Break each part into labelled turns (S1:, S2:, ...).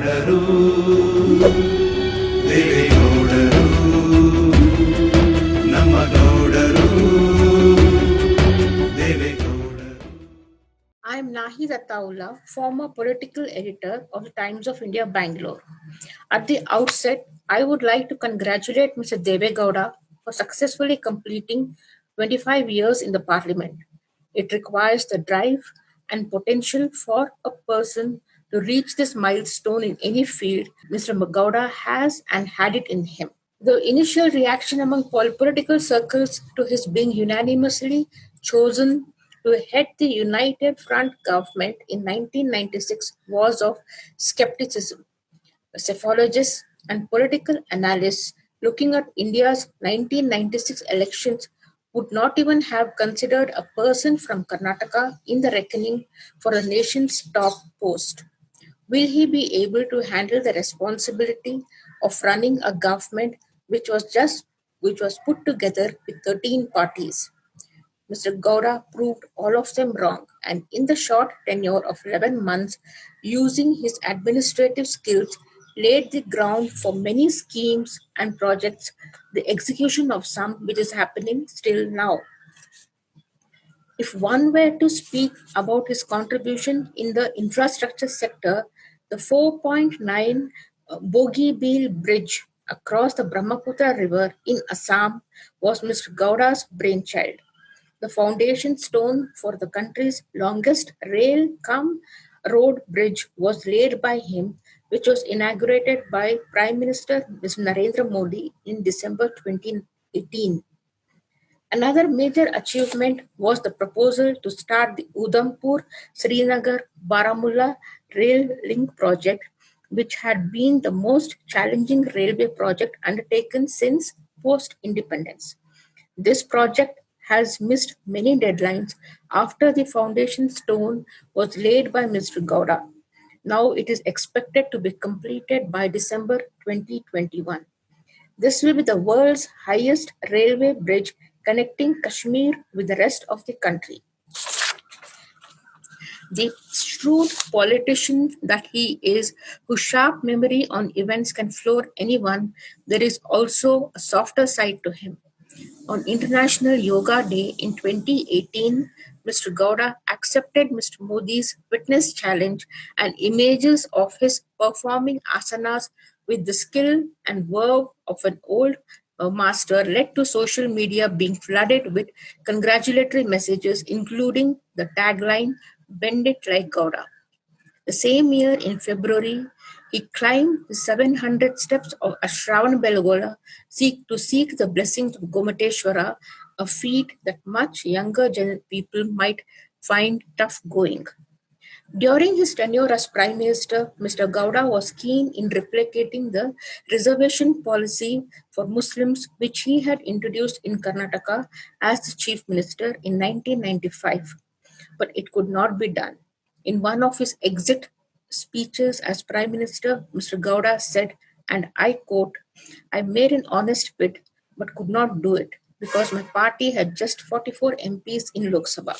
S1: ಗೌಡರು ದೇವೇಗೌಡರು ನಮ್ಮ ಗೌಡರು ದೇವೇಗೌಡರು.
S2: I am Nahid Attaullah, former political editor of the Times of India, Bangalore. At the outset, I would like to congratulate Mr. Devegowda for successfully completing 25 years in the parliament. It requires the drive and potential for a person to reach this milestone in any field. Mr. Gowda has and had it in him. The initial reaction among political circles to his being unanimously chosen to head the United Front government in 1996 was of skepticism. Psephologists and political analysts looking at India's 1996 elections would not even have considered a person from Karnataka in the reckoning for the nation's top post. Will he be able to handle the responsibility of running a government which was put together with 13 parties? Mr. Gowda proved all of them wrong, and in the short tenure of 11 months, using his administrative skills, laid the ground for many schemes and projects, the execution of some which is happening still now. If one were to speak about his contribution in the infrastructure sector, the 4.9 Bogibeel Bridge across the Brahmaputra River in Assam was Mr. Gowda's brainchild. The foundation stone for the country's longest rail-cum-road bridge was laid by him, which was inaugurated by Prime Minister Mr. Narendra Modi in December 2018. Another major achievement was the proposal to start the Udhampur-Srinagar-Baramulla rail link project, which had been the most challenging railway project undertaken since post-independence. This project has missed many deadlines after the foundation stone was laid by Mr. Gowda. Now it is expected to be completed by December 2021. This will be the world's highest railway bridge connecting Kashmir with the rest of the country. The shrewd politician that he is, whose sharp memory on events can floor anyone, there is also a softer side to him. On International Yoga Day in 2018, Mr. Gowda accepted Mr. Modi's fitness challenge, and images of his performing asanas with the skill and verve of an old master led to social media being flooded with congratulatory messages, including the tagline, "Bend it like Gowda." The same year, in February, he climbed the 700 steps of Ashravan-Belgola to seek the blessings of Gomateshwara, a feat that much younger people might find tough going. During his tenure as Prime Minister, Mr. Gowda was keen in replicating the reservation policy for Muslims which he had introduced in Karnataka as the Chief Minister in 1995. But it could not be done. In one of his exit speeches as Prime Minister, Mr. Gowda said, and I quote, "I made an honest bid but could not do it because my party had just 44 MPs in Lok Sabha."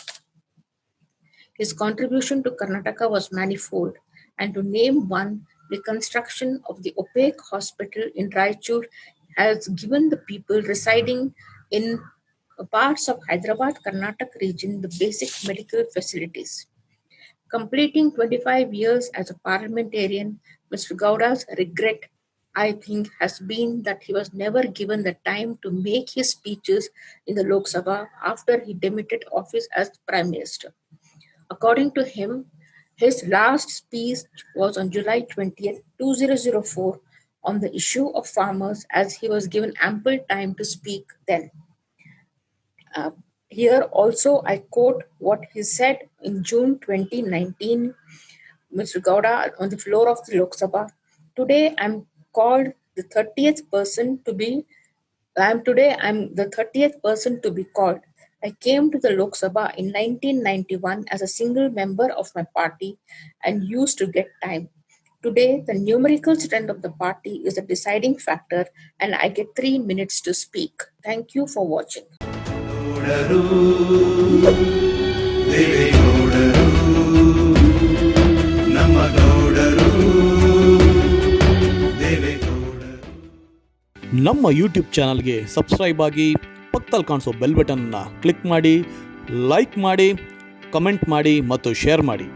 S2: His contribution to Karnataka was manifold, and to name one, the construction of the opaque hospital in Raichur has given the people residing in parts of Hyderabad, Karnataka region the basic medical facilities. Completing 25 years as a parliamentarian, Mr. Gowda's regret, I think, has been that he was never given the time to make his speeches in the Lok Sabha after he demitted office as Prime Minister. According to him, his last speech was on July 20th, 2004, on the issue of farmers, as he was given ample time to speak then. Here also I quote what he said in June 2019, Mr. Gowda on the floor of the Lok Sabha. Today I'm the 30th person to be called. I came to the Lok Sabha in 1991 as a single member of my party and used to get time. Today, the numerical strength of the party is a deciding factor, and I get 3 minutes to speak. Thank you for watching.
S1: ಗೌಡರು ದೇವೇಗೌಡರು ನಮ್ಮ ಗೌಡರು
S3: ನಮ್ಮ YouTube ಚಾನಲ್ಗೆ subscribe ಆಗಿ ಪಕ್ಕದಲ್ಲಿ ಕಾಣಿಸೋ bell ಬಟನ್ನ click ಮಾಡಿ, ಲೈಕ್ ಮಾಡಿ, ಕಮೆಂಟ್ ಮಾಡಿ ಮತ್ತು ಶೇರ್ ಮಾಡಿ.